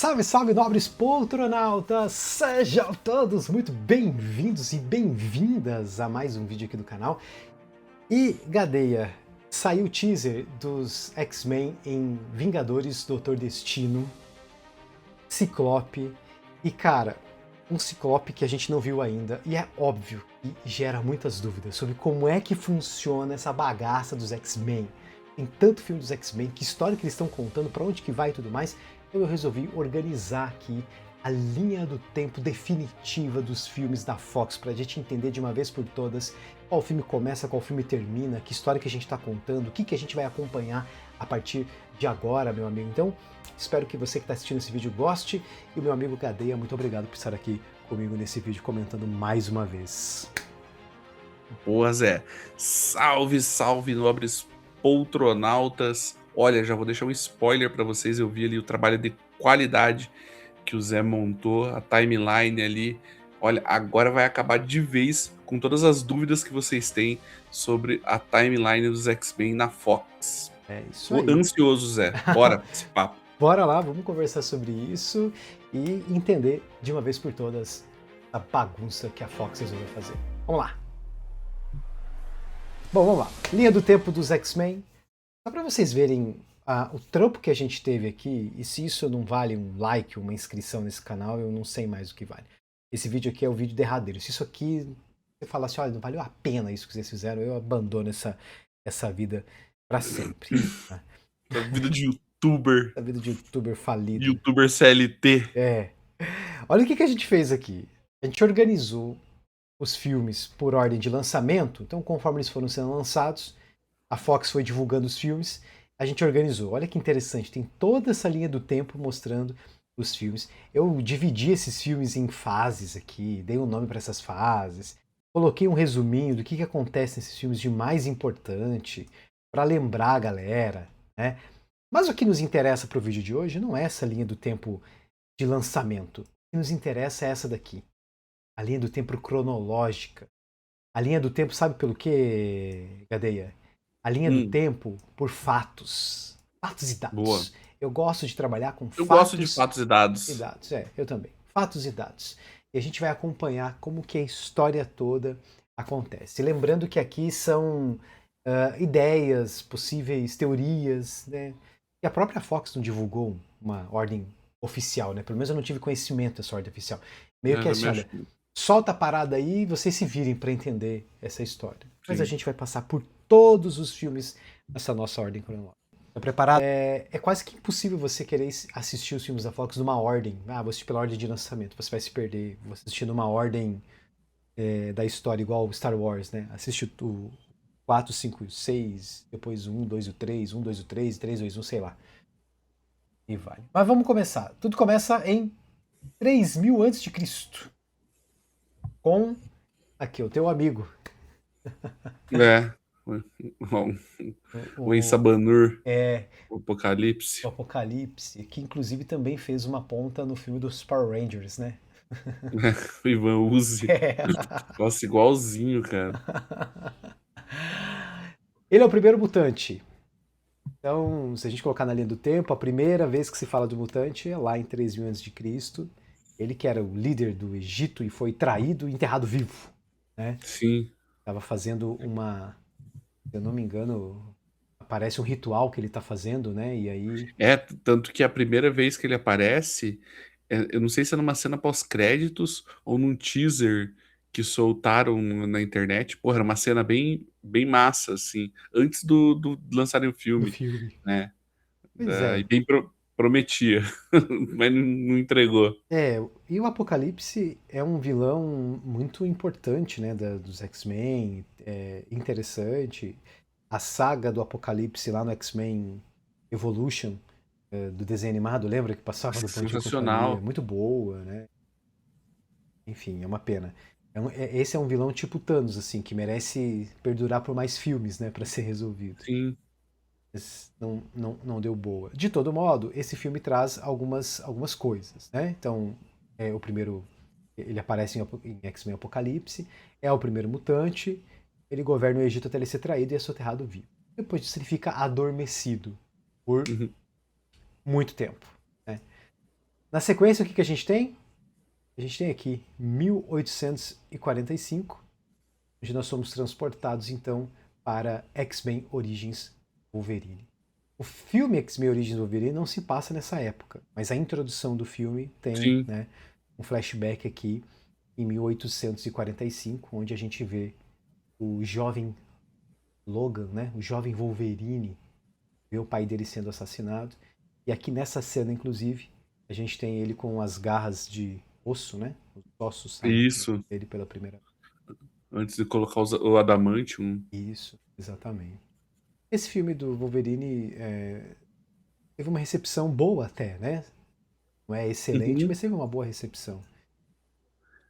Salve, salve, nobres poltronautas! Sejam todos muito bem-vindos e bem-vindas a mais um vídeo aqui do canal. E, Gadeia, saiu o teaser dos X-Men em Vingadores, Doutor Destino, Ciclope, e cara, um Ciclope que a gente não viu ainda, e é óbvio que gera muitas dúvidas sobre como é que funciona essa bagaça dos X-Men. Tem tanto filme dos X-Men, que história que eles estão contando, pra onde que vai e tudo mais. Então eu resolvi organizar aqui a linha do tempo definitiva dos filmes da Fox, pra gente entender de uma vez por todas qual filme começa, qual filme termina, que história que a gente está contando, o que a gente vai acompanhar a partir de agora, meu amigo. Então, espero que você que está assistindo esse vídeo goste, e o meu amigo Gadeia, muito obrigado por estar aqui comigo nesse vídeo comentando mais uma vez. Boa, Zé. Salve, salve, nobres poltronautas. Olha, já vou deixar um spoiler para vocês. Eu vi ali o trabalho de qualidade que o Zé montou, a timeline ali. Olha, agora vai acabar de vez com todas as dúvidas que vocês têm sobre a timeline dos X-Men na Fox. É isso Tô aí. ansioso, Zé. Bora pra esse papo. Bora lá, vamos conversar sobre isso e entender de uma vez por todas a bagunça que a Fox resolveu fazer. Vamos lá! Bom, vamos lá. Linha do tempo dos X-Men. Só para vocês verem o trampo que a gente teve aqui, e se isso não vale um like, uma inscrição nesse canal, eu não sei mais o que vale. Esse vídeo aqui é o vídeo derradeiro. Se isso aqui, você falar assim, olha, não valeu a pena isso que vocês fizeram, eu abandono essa vida para sempre. Tá? A vida de youtuber. A vida de youtuber falido. Youtuber CLT. É. Olha o que a gente fez aqui. A gente organizou os filmes por ordem de lançamento, então conforme eles foram sendo lançados, a Fox foi divulgando os filmes, a gente organizou. Olha que interessante, tem toda essa linha do tempo mostrando os filmes. Eu dividi esses filmes em fases aqui, dei um nome para essas fases, coloquei um resuminho do que acontece nesses filmes de mais importante, para lembrar a galera, né? Mas o que nos interessa para o vídeo de hoje não é essa linha do tempo de lançamento. O que nos interessa é essa daqui. A linha do tempo cronológica. A linha do tempo, sabe pelo quê, Gadeia? A linha do tempo por fatos. Fatos e dados. Boa. Eu gosto de trabalhar com Eu fatos gosto de fatos e dados. e dados. Eu também. Fatos e dados. E a gente vai acompanhar como que a história toda acontece. Lembrando que aqui são ideias, possíveis teorias, né? E a própria Fox não divulgou uma ordem oficial, né? Pelo menos eu não tive conhecimento dessa ordem oficial. Meio que assim, olha, solta a parada aí e vocês se virem para entender essa história. Mas a gente vai passar por todos os filmes nessa nossa ordem cronológica. Tá preparado? É quase que impossível você querer assistir os filmes da Fox numa ordem. Vou assistir pela ordem de lançamento. Você vai se perder. Vou assistir numa ordem da história, igual Star Wars, né? Assiste o 4, 5, 6, depois 1, 2 e o 3, 1, 2 e o 3, 3, 2, 1, sei lá. E vale. Mas vamos começar. Tudo começa em 3000 a.C. Com aqui, o teu amigo. O Ensabanur. É. O Apocalipse. O Apocalipse, que inclusive também fez uma ponta no filme dos Power Rangers, né? O Ivan Uzi. Nossa, igualzinho, cara. Ele é o primeiro mutante. Então, se a gente colocar na linha do tempo, a primeira vez que se fala do mutante é lá em 3000 a.C. Ele que era o líder do Egito e foi traído e enterrado vivo, né? Sim. Estava fazendo uma, se eu não me engano, parece um ritual que ele está fazendo, né? E aí... Tanto que a primeira vez que ele aparece, eu não sei se é numa cena pós-créditos ou num teaser que soltaram na internet. Porra, era uma cena bem, bem massa, assim, antes do lançarem o filme, né? Pois é. E bem prometia, mas não entregou. E o Apocalipse é um vilão muito importante, né, dos X-Men, interessante. A saga do Apocalipse lá no X-Men Evolution, do desenho animado, lembra que passava no Bom Dia e Companhia? Muito boa, né? Enfim, é uma pena. Esse é um vilão tipo Thanos, assim, que merece perdurar por mais filmes, né, para ser resolvido. Sim. Mas não deu boa. De todo modo, esse filme traz algumas coisas, né? Então, o primeiro, ele aparece em X-Men Apocalipse, é o primeiro mutante, ele governa o Egito até ele ser traído e é soterrado vivo. Depois disso ele fica adormecido por muito tempo, né? Na sequência, o que a gente tem? A gente tem aqui 1845, onde nós somos transportados então para X-Men Origins Wolverine. O filme X-Men Origins Wolverine não se passa nessa época, mas a introdução do filme tem, Sim. né, um flashback aqui em 1845, onde a gente vê o jovem Logan, né, o jovem Wolverine, vê o pai dele sendo assassinado. E aqui nessa cena, inclusive, a gente tem ele com as garras de osso, né, os ossos saindo Isso. dele pela primeira vez. Antes de colocar o Adamantium. Isso, exatamente. Esse filme do Wolverine teve uma recepção boa até, né? Não é excelente, Uhum. mas teve uma boa recepção.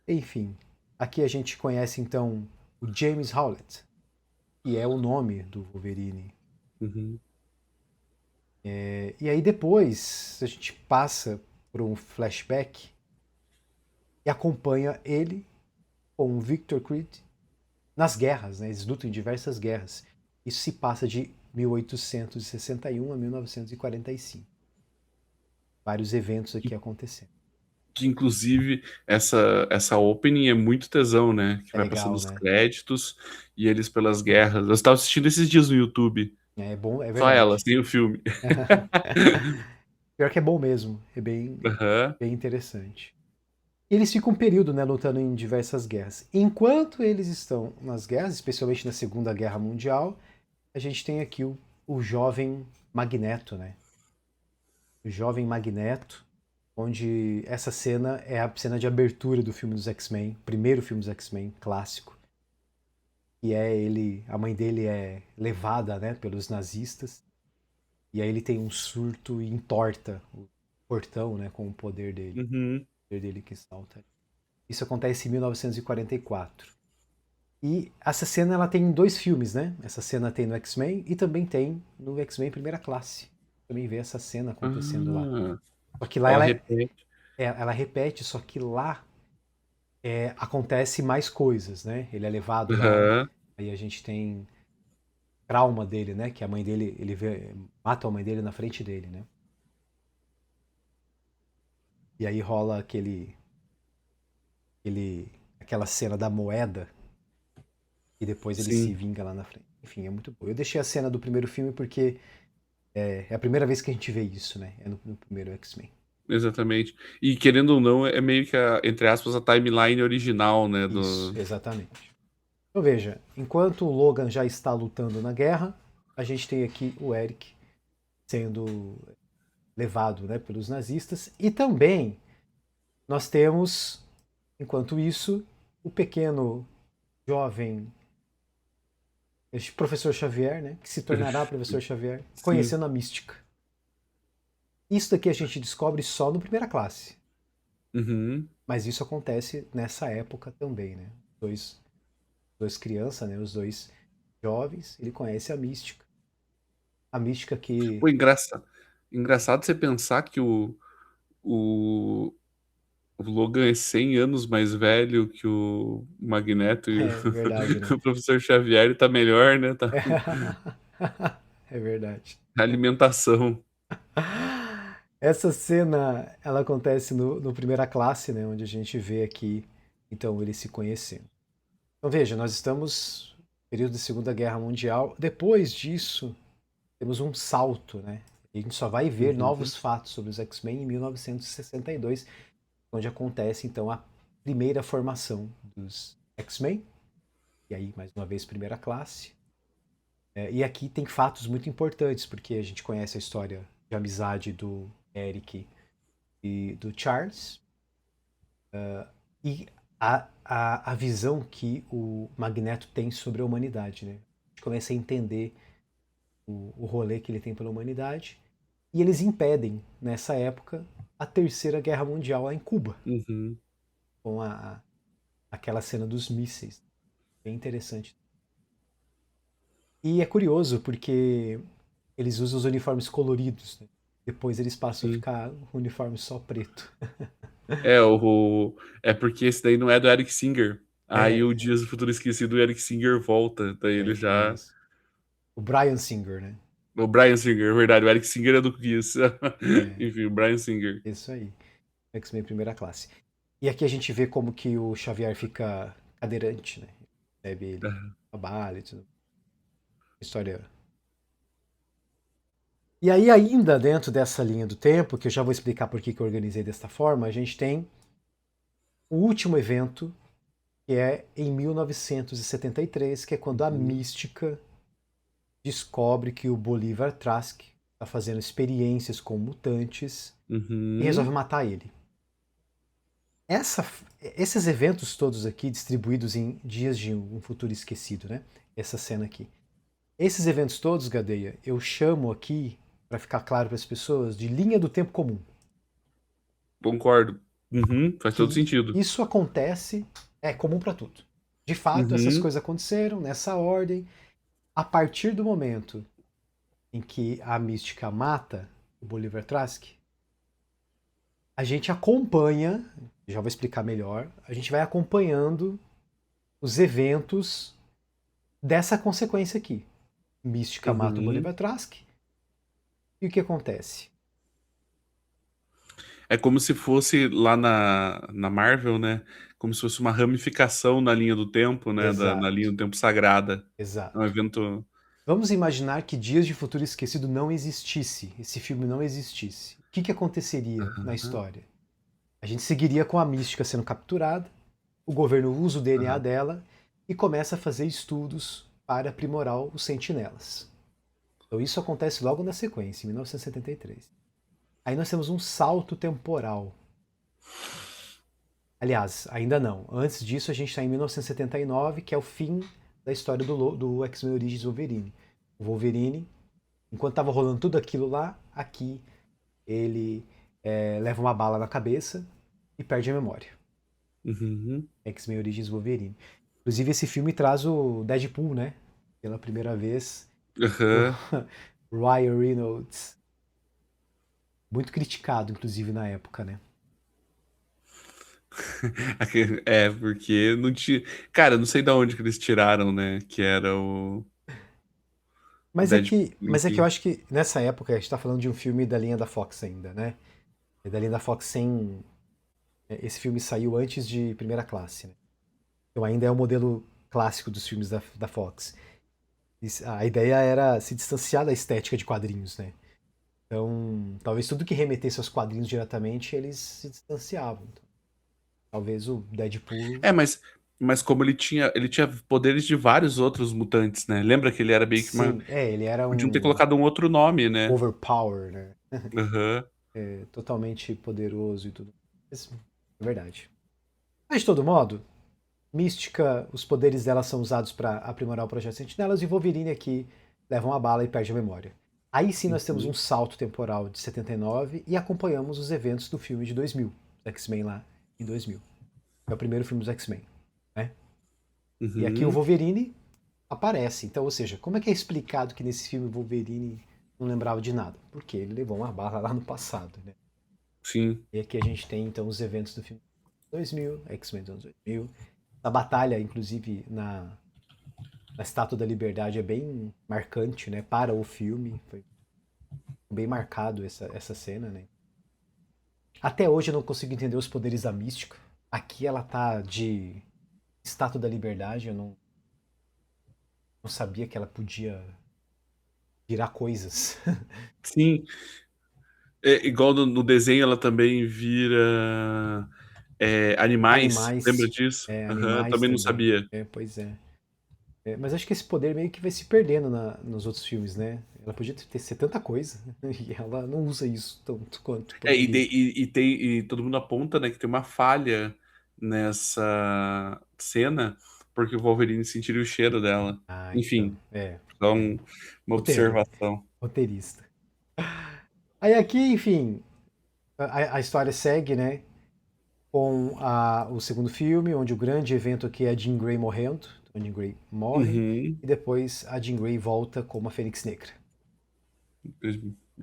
Enfim, aqui a gente conhece então o James Howlett, que é o nome do Wolverine. Uhum. E aí depois a gente passa por um flashback e acompanha ele com o Victor Creed nas guerras, né? Eles lutam em diversas guerras. Isso se passa de 1861 a 1945. Vários eventos aqui acontecendo. Que inclusive essa opening é muito tesão, né? Que É vai passando legal, os né? créditos e eles pelas guerras. Eu estava assistindo esses dias no YouTube. É bom, é Só elas, verdade. sem o filme. Pior que é bom mesmo, é bem, Aham. bem interessante. E eles ficam um período, né, lutando em diversas guerras. Enquanto eles estão nas guerras, especialmente na Segunda Guerra Mundial, a gente tem aqui o jovem Magneto, né? O jovem Magneto, onde essa cena é a cena de abertura do filme dos X-Men, primeiro filme dos X-Men, clássico. E é ele, a mãe dele é levada, né, pelos nazistas. E aí ele tem um surto e entorta o portão, né, com o poder dele. Uhum. O poder dele que salta. Isso acontece em 1944. E essa cena ela tem em dois filmes, né? Essa cena tem no X-Men e também tem no X-Men Primeira Classe. Também vê essa cena acontecendo lá. Ah, Só que lá ela ela, repete. ela repete, só que lá acontece mais coisas, né? Ele é levado lá, Aham. aí a gente tem trauma dele, né? Que a mãe dele, mata a mãe dele na frente dele, né? E aí rola aquela cena da moeda e depois ele se Sim, vinga lá na frente. Enfim, é muito bom. Eu deixei a cena do primeiro filme porque é a primeira vez que a gente vê isso, né? É no primeiro X-Men. exatamente. E querendo ou não, é meio que, entre aspas, a timeline original, né? Isso, exatamente. Então veja, enquanto o Logan já está lutando na guerra, a gente tem aqui o Eric sendo levado, né, pelos nazistas e também nós temos, enquanto isso, o pequeno jovem professor Xavier, né, que se tornará professor Xavier, Sim. conhecendo a mística. Isso daqui a gente descobre só no primeira classe. Uhum. Mas isso acontece nessa época também, né? Dois crianças, né? Os dois jovens, ele conhece a mística. A mística que Pô, engraçado você pensar que o, o Logan é 100 anos mais velho que o Magneto e o, é verdade, né? o professor Xavier, ele tá melhor, né? Tá É verdade. na alimentação. Essa cena, ela acontece no primeira classe, né? Onde a gente vê aqui, então, eles se conhecendo. Então veja, nós estamos no período da Segunda Guerra Mundial. Depois disso, temos um salto, né? A gente só vai ver Uhum. novos fatos sobre os X-Men em 1962, onde acontece então a primeira formação dos X-Men. E aí, mais uma vez, primeira classe. E aqui tem fatos muito importantes, porque a gente conhece a história de amizade do Eric e do Charles, e a visão que o Magneto tem sobre a humanidade. Né? A gente começa a entender o rolê que ele tem pela humanidade. E eles impedem, nessa época, a Terceira Guerra Mundial lá em Cuba, Uhum. com aquela cena dos mísseis. Bem interessante. E é curioso, porque eles usam os uniformes coloridos. Né? Depois eles passam a Sim. ficar o uniforme só preto. É, é porque esse daí não é do Eric Singer. Aí o É, Dias do Futuro Esquecido, o Eric Singer volta. Daí ele já. isso. O Brian Singer, né? O Brian Singer, verdade. O Eric Singer é do Kiss. É, Enfim, o Brian Singer. isso aí. X-Men Primeira Classe. E aqui a gente vê como que o Xavier fica cadeirante, né? Recebe ele Aham. trabalho e tudo. História. E aí, ainda dentro dessa linha do tempo, que eu já vou explicar por que eu organizei desta forma, a gente tem o último evento, que é em 1973, que é quando a Uhum. Mística descobre que o Bolívar Trask está fazendo experiências com mutantes e resolve Uhum. matar ele. Essa, esses eventos todos aqui, distribuídos em dias de um futuro esquecido, né? Essa cena aqui. Esses eventos todos, Gadeia, eu chamo aqui, para ficar claro para as pessoas, de linha do tempo comum. Concordo. Uhum. Faz todo Que sentido. isso acontece, é comum para tudo. De fato, essas Uhum. coisas aconteceram nessa ordem. A partir do momento em que a mística mata o Bolívar Trask, a gente acompanha, já vou explicar melhor, a gente vai acompanhando os eventos dessa consequência aqui. Mística mata o Uhum. Bolívar Trask, e o que acontece? É como se fosse lá na Marvel, né? Como se fosse uma ramificação na linha do tempo, né? Na linha Exato, do tempo sagrada. É um exato. evento. Vamos imaginar que Dias de Futuro Esquecido não existisse, esse filme não existisse. O que, que aconteceria na Aham, história? A gente seguiria com a mística sendo capturada, o governo usa o DNA aham. dela e começa a fazer estudos para aprimorar os sentinelas. Então isso acontece logo na sequência, em 1973. Aí nós temos um salto temporal. Aliás, ainda não. Antes disso, a gente está em 1979, que é o fim da história do X-Men Origins Wolverine. O Wolverine, enquanto estava rolando tudo aquilo lá, aqui ele leva uma bala na cabeça e perde a memória. Uhum. X-Men Origins Wolverine. Inclusive, esse filme traz o Deadpool, né? Pela primeira vez. O Aham. Ryan Reynolds. Muito criticado, inclusive, na época, né? É, porque não tinha. Cara, eu não sei de onde que eles tiraram, né? Que era o Deadpool, Mas é que eu enfim. acho que nessa época a gente tá falando de um filme da linha da Fox ainda, né? E da linha da Fox sem. Esse filme saiu antes de Primeira Classe, né? Então ainda é o modelo clássico dos filmes da Fox. A ideia era se distanciar da estética de quadrinhos, né? Então, talvez tudo que remetesse aos quadrinhos diretamente, eles se distanciavam. Então, talvez o Deadpool. É, mas como ele tinha poderes de vários outros mutantes, né? Lembra que ele era meio que uma. Sim, ele era Podiam ter um colocado um outro nome, né? overpower, né? Aham. Totalmente poderoso e tudo. Mas, é verdade. Mas, de todo modo, Mística, os poderes dela são usados para aprimorar o Projeto Sentinelas e Wolverine aqui leva uma bala e perde a memória. Aí sim nós temos um Uhum. salto temporal de 79 e acompanhamos os eventos do filme de 2000, X-Men lá em 2000. É o primeiro filme dos X-Men, né? E aqui o Uhum. Wolverine aparece. Então, ou seja, como é que é explicado que nesse filme o Wolverine não lembrava de nada? Porque ele levou uma bala lá no passado, né? Sim. E aqui a gente tem então os eventos do filme 2000, X-Men dos anos 2000. A batalha, inclusive, na Estátua da Liberdade é bem marcante, né? Para o filme. Foi bem marcado essa cena, né? Até hoje eu não consigo entender os poderes da Mística. Aqui ela tá de Estátua da Liberdade, eu não sabia que ela podia virar coisas. Sim. É, igual no desenho, ela também vira animais. Lembra Animais, disso? Aham, animais também não também. sabia. Pois é. Mas acho que esse poder meio que vai se perdendo nos outros filmes, né? Ela podia ser tanta coisa e ela não usa isso tanto quanto É, e, poderia. e todo mundo aponta, né, que tem uma falha nessa cena, porque o Wolverine sentiria o cheiro dela. Ah, então, Enfim, só uma roteiro, observação. roteirista. Aí aqui, enfim, a história segue, né? Com o segundo filme, onde o grande evento aqui é a Jean Grey morrendo. A Jean Grey morre Uhum. e depois a Jean Grey volta como a Fênix Negra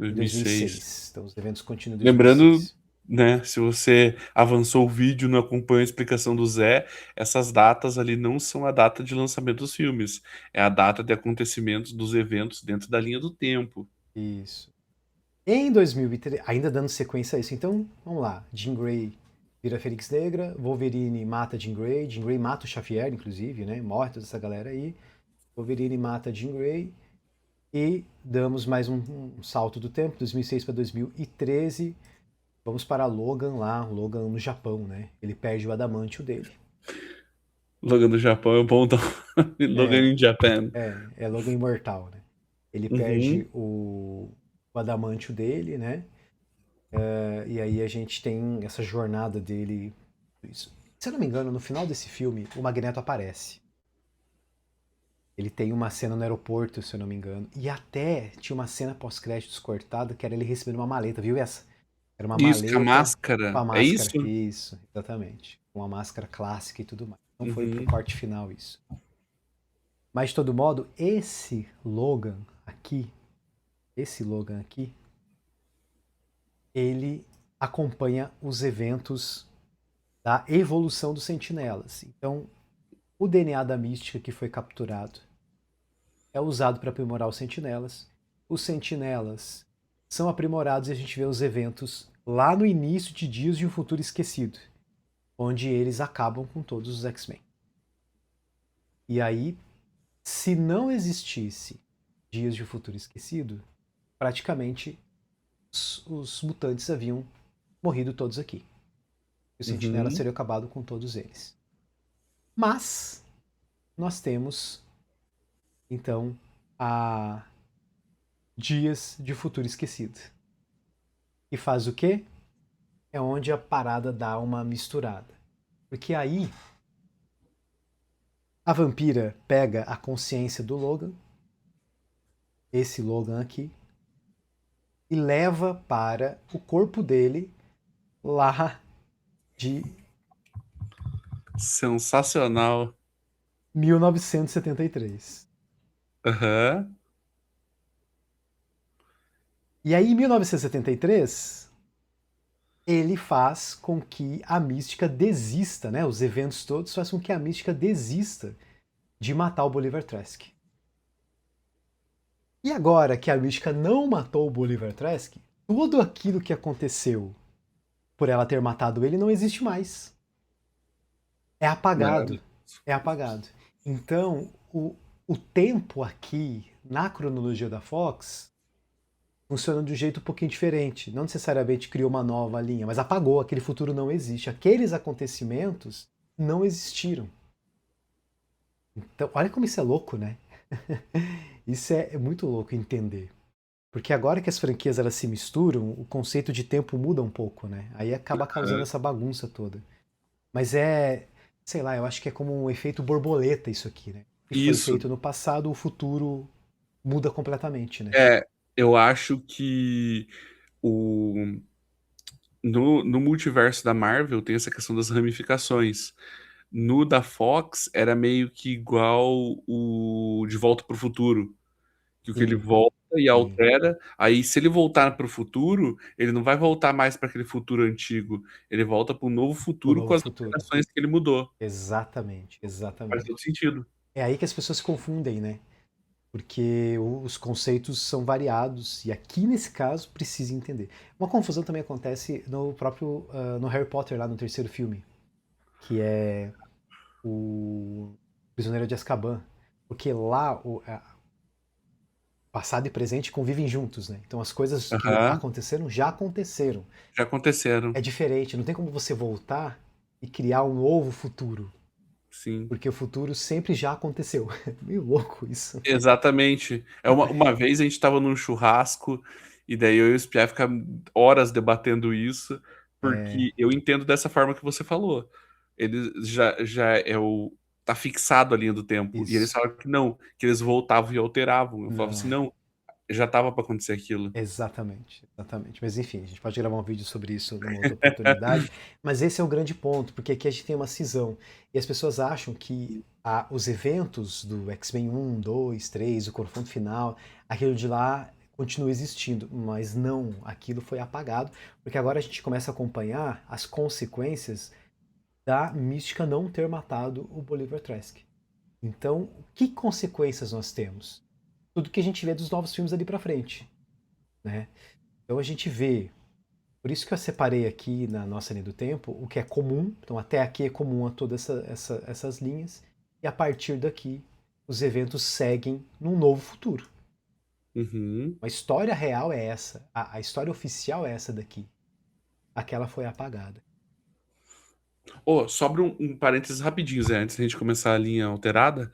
em 2006. 2006. Então os eventos continuam em Lembrando, 2006. né, se você avançou o vídeo e não acompanha a explicação do Zé, essas datas ali não são a data de lançamento dos filmes, é a data de acontecimentos dos eventos dentro da linha do tempo. Isso. Em 2003, ainda dando sequência a isso, então, vamos lá. Jean Grey vira Fênix Negra, Wolverine mata Jean Grey mata o Xavier, inclusive, né? Morre toda essa galera aí. Wolverine mata Jean Grey e damos mais um salto do tempo, 2006 para 2013. Vamos para Logan lá, Logan no Japão, né? Ele perde o adamantio dele. Logan do Japão é bom, então. Logan É, in Japan. é Logan imortal, né? Ele perde Uhum. o adamantio dele, né? E aí a gente tem essa jornada dele. Isso. Se eu não me engano, no final desse filme, o Magneto aparece. Ele tem uma cena no aeroporto, se eu não me engano. E até tinha uma cena pós-créditos cortada que era ele recebendo uma maleta, viu essa? Era uma Isso, com a maleta com máscara. a É máscara. isso? Isso, exatamente. Com a máscara clássica e tudo mais. Não foi pro Uhum. corte final isso. Mas de todo modo, esse Logan aqui, ele acompanha os eventos da evolução dos sentinelas. Então, o DNA da mística que foi capturado é usado para aprimorar os sentinelas. Os sentinelas são aprimorados e a gente vê os eventos lá no início de Dias de um Futuro Esquecido, onde eles acabam com todos os X-Men. E aí, se não existisse Dias de um Futuro Esquecido, praticamente os mutantes haviam morrido todos aqui. Os sentinelas Uhum. teriam acabado com todos eles. Mas nós temos, então, a Dias de Futuro Esquecido. E faz o quê? É onde a parada dá uma misturada. Porque aí a vampira pega a consciência do Logan, esse Logan aqui, e leva para o corpo dele lá de Sensacional. 1973. Aham. E aí, em 1973, ele faz com que a mística desista, né? Os eventos todos fazem com que a mística desista de matar o Bolivar Trask. E agora que a mística não matou o Bolivar Trask, tudo aquilo que aconteceu por ela ter matado ele não existe mais. É apagado. Maravilha. É apagado. Então, o tempo aqui, na cronologia da Fox, funciona de um jeito um pouquinho diferente. Não necessariamente criou uma nova linha, mas apagou, aquele futuro não existe. Aqueles acontecimentos não existiram. Então, olha como isso é louco, né? Isso é muito louco entender. Porque agora que as franquias elas se misturam, o conceito de tempo muda um pouco, né? Aí acaba causando Aham. essa bagunça toda. Mas sei lá, eu acho que é como um efeito borboleta isso aqui, né? O que foi Isso. feito no passado, o futuro muda completamente, né? É, eu acho que o, no multiverso da Marvel tem essa questão das ramificações. No da Fox era meio que igual o De Volta para o Futuro, que o que ele Sim, volta e sim. altera, aí se ele voltar para o futuro, ele não vai voltar mais para aquele futuro antigo, ele volta para um novo O futuro com novo as futuro. alterações que ele mudou. Exatamente, Faz exatamente. todo sentido. É aí que as pessoas se confundem, né? Porque os conceitos são variados e aqui nesse caso precisa entender. Uma confusão também acontece no próprio no Harry Potter lá no terceiro filme, que é o Prisioneiro de Azkaban, porque lá passado e presente convivem juntos, né? Então as coisas que Aham, aconteceram já aconteceram. já aconteceram. É diferente, não tem como você voltar e criar um novo futuro, Sim. porque o futuro sempre já aconteceu. É meio louco isso. Exatamente. Uma vez a gente estava num churrasco e daí eu e o Spiar ficamos horas debatendo isso, É, porque eu entendo dessa forma que você falou. Ele já tá fixado a linha do tempo. E eles isso. falaram que não, que eles voltavam e alteravam. Eu falava assim, Não. não, já tava para acontecer aquilo. Exatamente, exatamente. Mas enfim, a gente pode gravar um vídeo sobre isso numa outra oportunidade. Mas esse é o grande ponto, porque aqui a gente tem uma cisão. E as pessoas acham que os eventos do X-Men 1, 2, 3, o confronto final, aquilo de lá continua existindo. Mas não, aquilo foi apagado, porque agora a gente começa a acompanhar as consequências da Mística não ter matado o Bolivar Trask. Então, que consequências nós temos? Tudo que a gente vê dos novos filmes ali pra frente, né? Então a gente vê, por isso que eu separei aqui na nossa linha do tempo o que é comum, então até aqui é comum a todas essas linhas, e a partir daqui os eventos seguem num novo futuro. Uhum. A história real é essa, a história oficial é essa daqui. Aquela foi apagada. Sobre um parênteses rapidinho, Zé, antes da gente começar a linha alterada,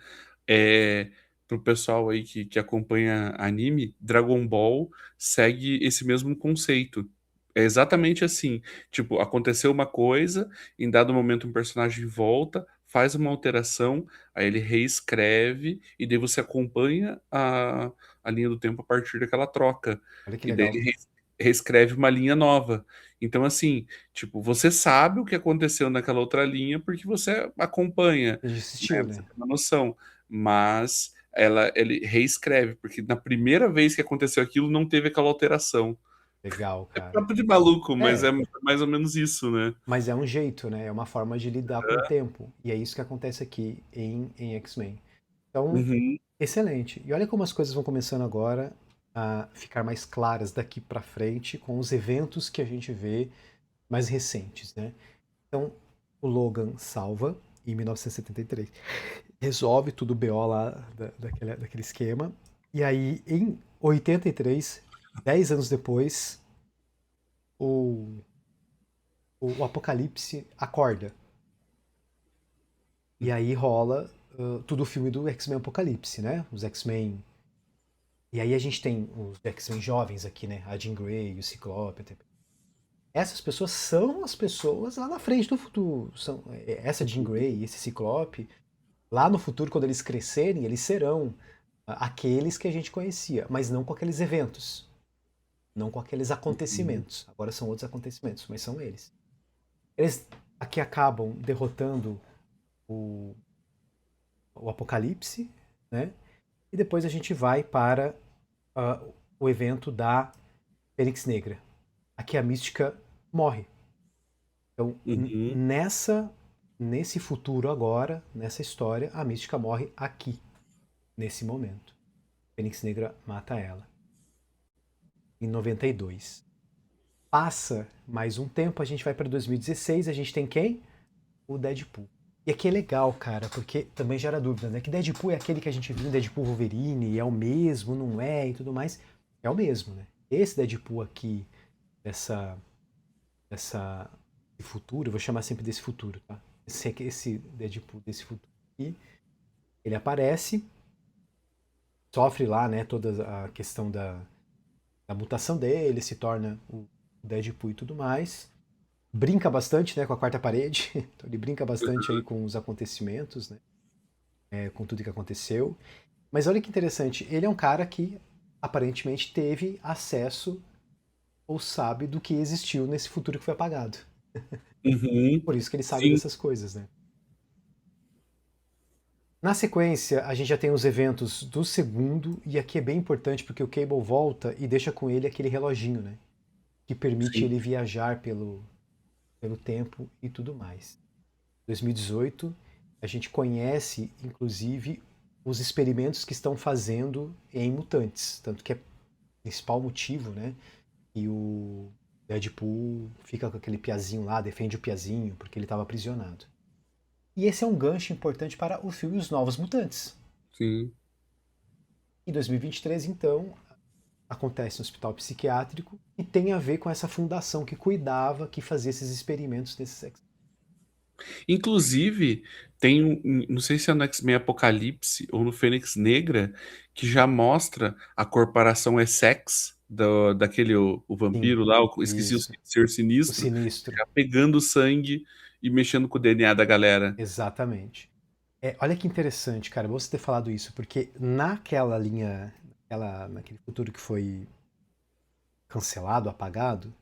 pro pessoal aí que acompanha anime, Dragon Ball segue esse mesmo conceito. É exatamente assim, tipo, aconteceu uma coisa, em dado momento um personagem volta, faz uma alteração, aí ele reescreve, e daí você acompanha a linha do tempo a partir daquela troca. Olha que E daí legal. ele reescreve uma linha nova. Então, assim, tipo, você sabe o que aconteceu naquela outra linha porque você acompanha, Ele né? assistiu, Você né? tem uma noção. Mas ele reescreve, porque na primeira vez que aconteceu aquilo não teve aquela alteração. Legal, É cara. papo de maluco, mas É, é mais ou menos isso, né? mas é um jeito, né? É uma forma de lidar com o tempo. E é isso que acontece aqui em X-Men. Então, Uhum, excelente. E olha como as coisas vão começando agora a ficar mais claras daqui pra frente com os eventos que a gente vê mais recentes, né? Então, o Logan salva em 1973. Resolve tudo o BO lá daquele esquema. E aí, em 83, 10 anos depois, o, o Apocalipse acorda. E aí rola tudo o filme do X-Men Apocalipse, né? Os X-Men. E aí a gente tem os X-Men jovens aqui, né? A Jean Grey, o Ciclope. Essas pessoas são as pessoas lá na frente do futuro. São, essa Jean uhum, Grey e esse Ciclope, lá no futuro, quando eles crescerem, eles serão aqueles que a gente conhecia, mas não com aqueles eventos, não com aqueles uhum, acontecimentos. Agora são outros acontecimentos, mas são eles. Eles aqui acabam derrotando o, o Apocalipse, né? E depois a gente vai para o evento da Fênix Negra. Aqui a Mística morre. Então, uhum. nesse futuro agora, nessa história, a Mística morre aqui, nesse momento. Fênix Negra mata ela. Em 92. Passa mais um tempo, a gente vai para 2016, a gente tem quem? O Deadpool. E aqui é legal, cara, porque também gera dúvida, né? Que Deadpool é aquele que a gente viu em Deadpool Wolverine, é o mesmo, não é e tudo mais. É o mesmo, né? Esse Deadpool aqui, dessa, dessa esse futuro, eu vou chamar sempre desse futuro, tá? Esse Deadpool desse futuro aqui, ele aparece, sofre lá, né, toda a questão da mutação dele, se torna o Deadpool e tudo mais. Brinca bastante, né, com a quarta parede. Então ele brinca bastante aí com os acontecimentos, né, com tudo que aconteceu. Mas olha que interessante, ele é um cara que aparentemente teve acesso ou sabe do que existiu nesse futuro que foi apagado. Uhum. Por isso que ele sabe Sim. dessas coisas, né? Na sequência, a gente já tem os eventos do segundo, e aqui é bem importante porque o Cable volta e deixa com ele aquele reloginho, né? Que permite Sim. ele viajar pelo tempo e tudo mais. 2018, a gente conhece, inclusive, os experimentos que estão fazendo em mutantes. Tanto que é o principal motivo, né? E o Deadpool fica com aquele piazinho lá, defende o piazinho, porque ele estava aprisionado. E esse é um gancho importante para o filme Os Novos Mutantes. Sim. Em 2023, então, acontece no hospital psiquiátrico e tem a ver com essa fundação que cuidava, que fazia esses experimentos desses ex. Inclusive, tem não sei se é no X-Men Apocalipse ou no Fênix Negra, que já mostra a corporação Essex, daquele o Sim, vampiro lá, esqueci o isso. ser O sinistro, sinistro. já pegando sangue e mexendo com o DNA da galera. Exatamente. Olha que interessante, cara, você ter falado isso, porque naquela linha, naquele futuro que foi cancelado, apagado,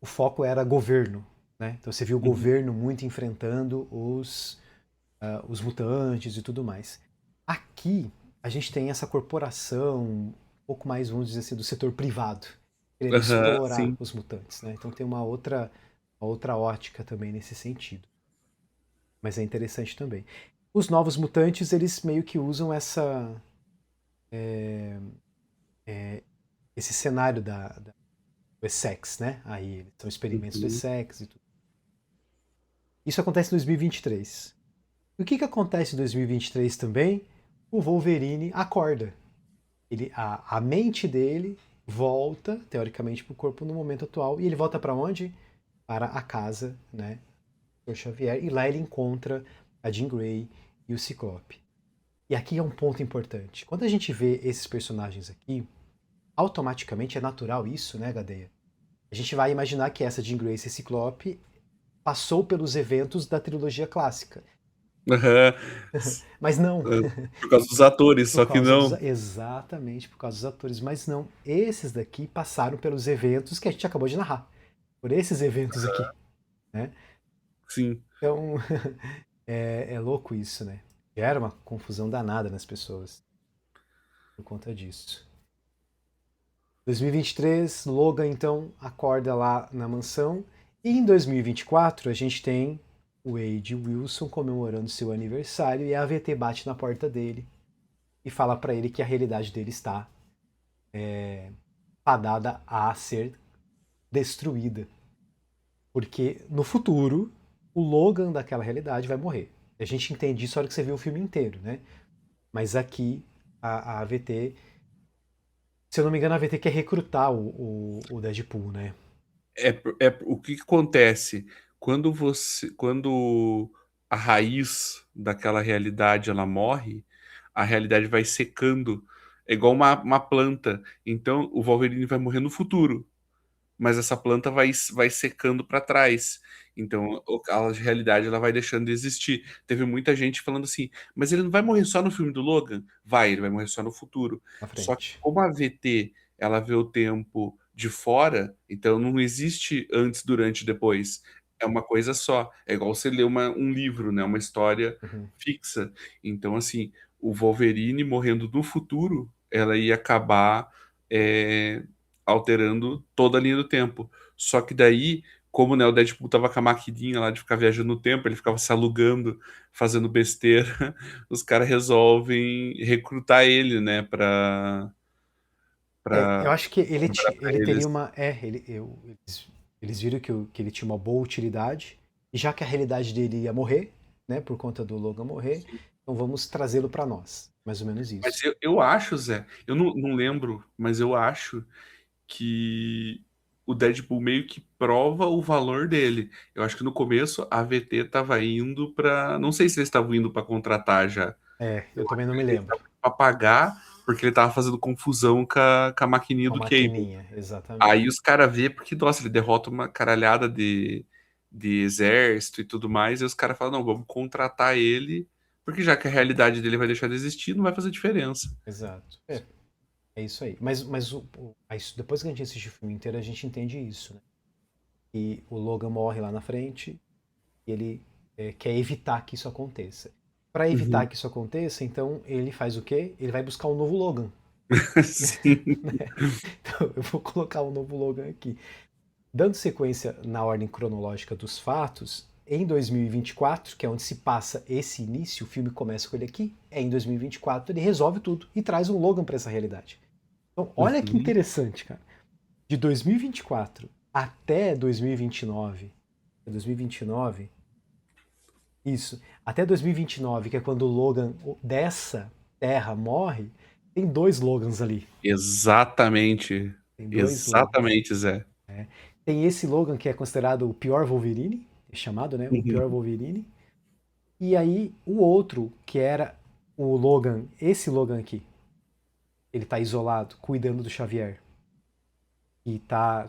o foco era governo, né? Então você viu o Uhum, governo muito enfrentando os mutantes e tudo mais. Aqui a gente tem essa corporação, um pouco mais, vamos dizer assim, do setor privado, querendo aham, explorar sim. os mutantes, né? Então tem uma outra ótica também nesse sentido. Mas é interessante também. Os novos mutantes, eles meio que usam esse cenário Essex, né? Aí são experimentos do Uhum. Essex e tudo. Isso acontece em 2023. E o que acontece em 2023 também? O Wolverine acorda. A mente dele volta, teoricamente, para o corpo no momento atual. E ele volta para onde? Para a casa, né? Do Xavier. E lá ele encontra a Jean Grey e o Ciclope. E aqui é um ponto importante. Quando a gente vê esses personagens aqui, automaticamente é natural isso, né, Gadeia? A gente vai imaginar que essa Jean Grey e esse Ciclope passou pelos eventos da trilogia clássica. Aham. Mas não. Por causa dos atores, Por só que causa dos. não. Exatamente, por causa dos atores. Mas não. Esses daqui passaram pelos eventos que a gente acabou de narrar. Por esses eventos aqui. Né? Sim. Então, é louco isso, né? Gera uma confusão danada nas pessoas por conta disso. 2023, Logan então acorda lá na mansão. E em 2024 a gente tem o Wade Wilson comemorando seu aniversário e a AVT bate na porta dele e fala para ele que a realidade dele está fadada a ser destruída. Porque no futuro, o Logan daquela realidade vai morrer. A gente entende isso na hora que você vê o filme inteiro, né? Mas aqui a AVT, se eu não me engano, a AVT quer recrutar o Deadpool, né? O que que acontece quando a raiz daquela realidade ela morre, a realidade vai secando, é igual uma planta. Então o Wolverine vai morrer no futuro, mas essa planta vai secando para trás. Então a realidade ela vai deixando de existir. Teve muita gente falando assim, mas ele não vai morrer só no filme do Logan? Vai, ele vai morrer só no futuro. Na Só que frente. como a VT ela vê o tempo de fora, então não existe antes, durante e depois. É uma coisa só. É igual você ler um livro, né? Uma história Uhum. fixa. Então, assim, o Wolverine morrendo no futuro, ela ia acabar é, alterando toda a linha do tempo. Só que daí, como né, o Deadpool tava com a maquininha lá de ficar viajando no tempo, ele ficava se alugando, fazendo besteira, os caras resolvem recrutar ele, né, Eu pra acho que sobrar pra ele teria eles. uma. Eles viram que ele tinha uma boa utilidade, e já que a realidade dele ia morrer, né, por conta do Logan morrer, então vamos trazê-lo para nós. Mais ou menos Mas isso. eu acho, Zé, eu não lembro, mas eu acho que o Deadpool meio que prova o valor dele. Eu acho que no começo a VT tava indo pra. Não sei se eles estavam indo pra contratar já. É, eu Eu também acho não me que eles lembro. estavam indo pra pagar porque ele tava fazendo confusão com a maquininha Com a do Cable. maquininha, Aí exatamente. os caras vê porque, nossa, ele derrota uma caralhada de exército e tudo mais, e os caras falam, não, vamos contratar ele, porque já que a realidade dele vai deixar de existir, não vai fazer diferença. Exato. É isso aí. Mas depois que a gente assiste o filme inteiro, a gente entende isso, né? E o Logan morre lá na frente e ele quer evitar que isso aconteça. Para evitar Uhum. que isso aconteça, então ele faz o quê? Ele vai buscar um novo Logan. Sim. Né? Então eu vou colocar um novo Logan aqui. Dando sequência na ordem cronológica dos fatos, em 2024, que é onde se passa esse início, o filme começa com ele aqui, em 2024 ele resolve tudo e traz um Logan para essa realidade. Então, olha que Uhum. interessante, cara. De 2024 até 2029, 2029, isso, até 2029, que é quando o Logan dessa terra morre, tem dois Logans ali. Exatamente. Tem dois Logans. Exatamente, Zé. Né? Tem esse Logan que é considerado o pior Wolverine, é chamado, né? O pior Uhum. Wolverine. E aí o outro, que era o Logan, esse Logan aqui, ele tá isolado, cuidando do Xavier. E tá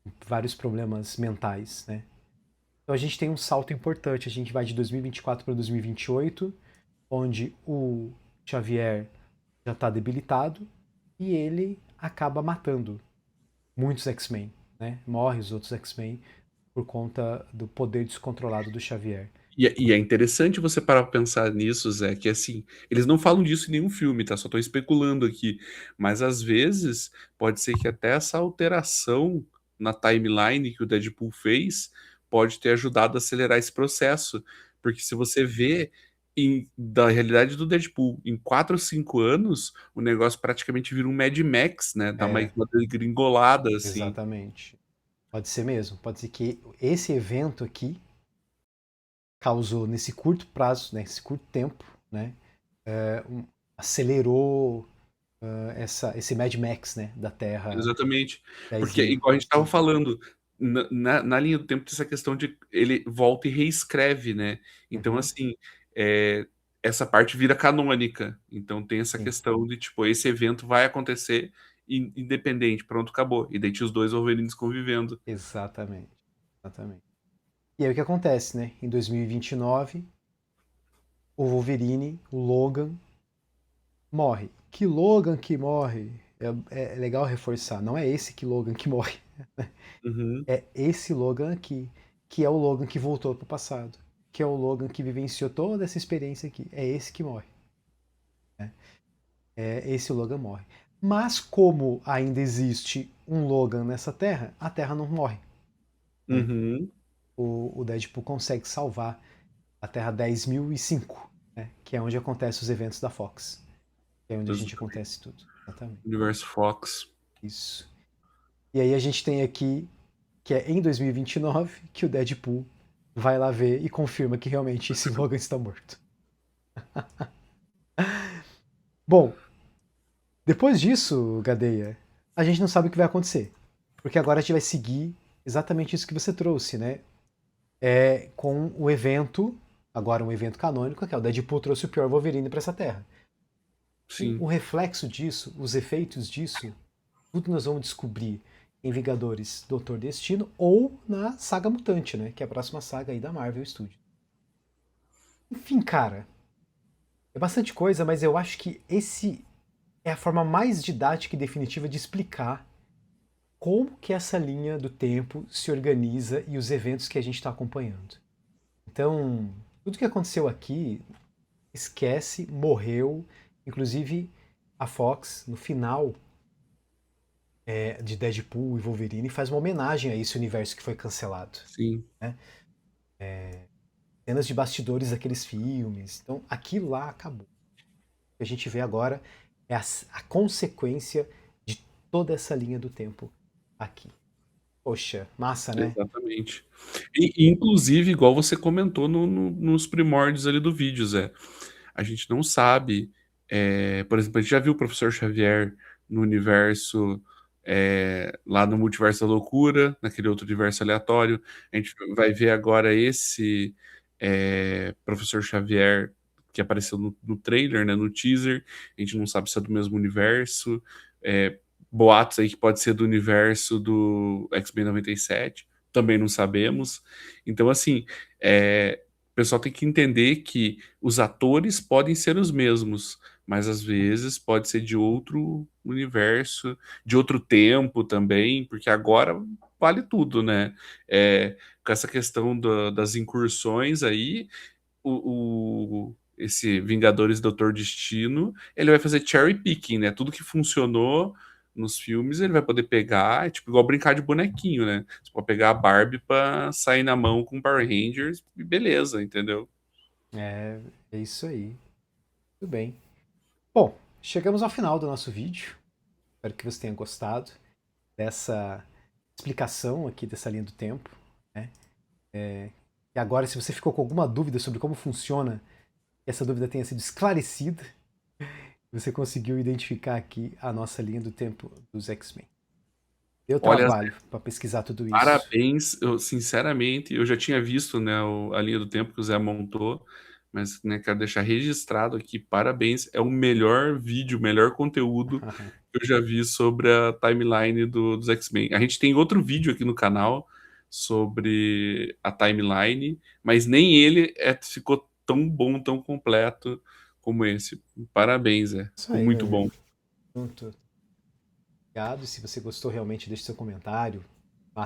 com vários problemas mentais, né? Então a gente tem um salto importante. A gente vai de 2024 para 2028, onde o Xavier já está debilitado e ele acaba matando muitos X-Men, né? Morre os outros X-Men por conta do poder descontrolado do Xavier. E é interessante você parar pra pensar nisso, Zé, que assim, eles não falam disso em nenhum filme, tá? Só tô especulando aqui. Mas às vezes pode ser que até essa alteração na timeline que o Deadpool fez pode ter ajudado a acelerar esse processo. Porque se você vê, da realidade do Deadpool. Em 4 ou 5 anos, o negócio praticamente vira um Mad Max, né? Dá É, uma degringolada, assim. exatamente. Pode ser mesmo. Pode ser que esse evento aqui causou nesse curto prazo, né, nesse curto tempo, né, acelerou esse Mad Max, né, da Terra Exatamente. Porque, 10.000. igual a gente estava falando, na linha do tempo tem essa questão de ele volta e reescreve, né? Então, Uhum, assim, é, essa parte vira canônica. Então tem essa sim, questão de, tipo, esse evento vai acontecer independente, pronto, acabou. E daí tinha os dois Wolverines convivendo. exatamente, exatamente. E aí o que acontece, né? Em 2029, o Wolverine, o Logan, morre. Que Logan que morre? É legal reforçar, não é esse que Logan que morre. Uhum, É esse Logan aqui, que é o Logan que voltou para o passado, que é o Logan que vivenciou toda essa experiência aqui. É esse que morre. Né? É esse Logan morre. Mas como ainda existe um Logan nessa Terra, a Terra não morre. Né? uhum, O Deadpool consegue salvar a Terra 10.005, né? Que é onde acontecem os eventos da Fox. Que é onde a gente exatamente. acontece tudo. Exatamente. Universo Fox. Isso. E aí a gente tem aqui que é em 2029 que o Deadpool vai lá ver e confirma que realmente esse Logan está morto. Bom, depois disso, Gadeia, a gente não sabe o que vai acontecer. Porque agora a gente vai seguir exatamente isso que você trouxe, né? Com o evento, agora um evento canônico, que é o Deadpool trouxe o pior Wolverine para essa Terra. O Sim. reflexo disso, os efeitos disso, tudo nós vamos descobrir em Vingadores Doutor Destino ou na Saga Mutante, né? Que é a próxima saga aí da Marvel Studios. Enfim, cara, é bastante coisa, mas eu acho que esse é a forma mais didática e definitiva de explicar como que essa linha do tempo se organiza e os eventos que a gente está acompanhando. Então, tudo que aconteceu aqui, esquece, morreu. Inclusive, a Fox, no final de Deadpool e Wolverine, faz uma homenagem a esse universo que foi cancelado. Sim. Né? Cenas de bastidores daqueles filmes. Então, aquilo lá acabou. O que a gente vê agora é a consequência de toda essa linha do tempo aqui. Poxa, massa, né? Exatamente. Inclusive, igual você comentou nos primórdios ali do vídeo, Zé, a gente não sabe, por exemplo, a gente já viu o Professor Xavier no universo, lá no Multiverso da Loucura, naquele outro universo aleatório, a gente vai ver agora esse Professor Xavier que apareceu no trailer, né, no teaser, a gente não sabe se é do mesmo universo, é, boatos aí que pode ser do universo do X-Men 97, também não sabemos. Então, assim, o pessoal tem que entender que os atores podem ser os mesmos, mas às vezes pode ser de outro universo, de outro tempo também, porque agora vale tudo, né? Com essa questão das incursões aí, esse Vingadores Doutor Destino, ele vai fazer cherry picking, né? Tudo que funcionou nos filmes, ele vai poder pegar, é tipo igual brincar de bonequinho, né? Você pode pegar a Barbie pra sair na mão com Power Rangers e beleza, entendeu? É, é isso aí. Tudo bem. Bom, chegamos ao final do nosso vídeo. Espero que você tenha gostado dessa explicação aqui dessa linha do tempo. Né? E agora, se você ficou com alguma dúvida sobre como funciona, que essa dúvida tenha sido esclarecida, você conseguiu identificar aqui a nossa linha do tempo dos X-Men. Deu Olha, trabalho para pesquisar tudo isso. parabéns, eu sinceramente, eu já tinha visto, né, a linha do tempo que o Zé montou, mas, né, quero deixar registrado aqui, parabéns, é o melhor vídeo, o melhor conteúdo que eu já vi sobre a timeline dos X-Men. A gente tem outro vídeo aqui no canal sobre a timeline, mas nem ele ficou tão bom, tão completo como esse. Parabéns, Isso ficou aí, meu muito amigo. bom. Muito obrigado. Se você gostou, realmente, deixe seu comentário.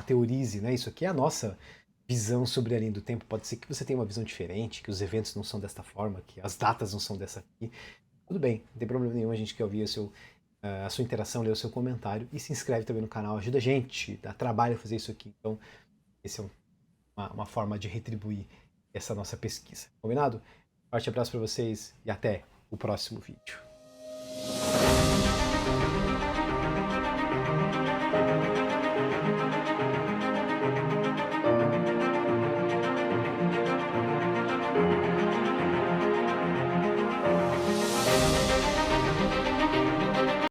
Teorize, né? Isso aqui é a nossa visão sobre a linha do tempo. Pode ser que você tenha uma visão diferente, que os eventos não são desta forma, que as datas não são dessa aqui. Tudo bem, não tem problema nenhum. A gente quer ouvir a sua interação, ler o seu comentário e se inscreve também no canal. Ajuda a gente, dá trabalho fazer isso aqui. Então, esse é uma forma de retribuir essa nossa pesquisa. Combinado? Forte abraço para vocês e até o próximo vídeo.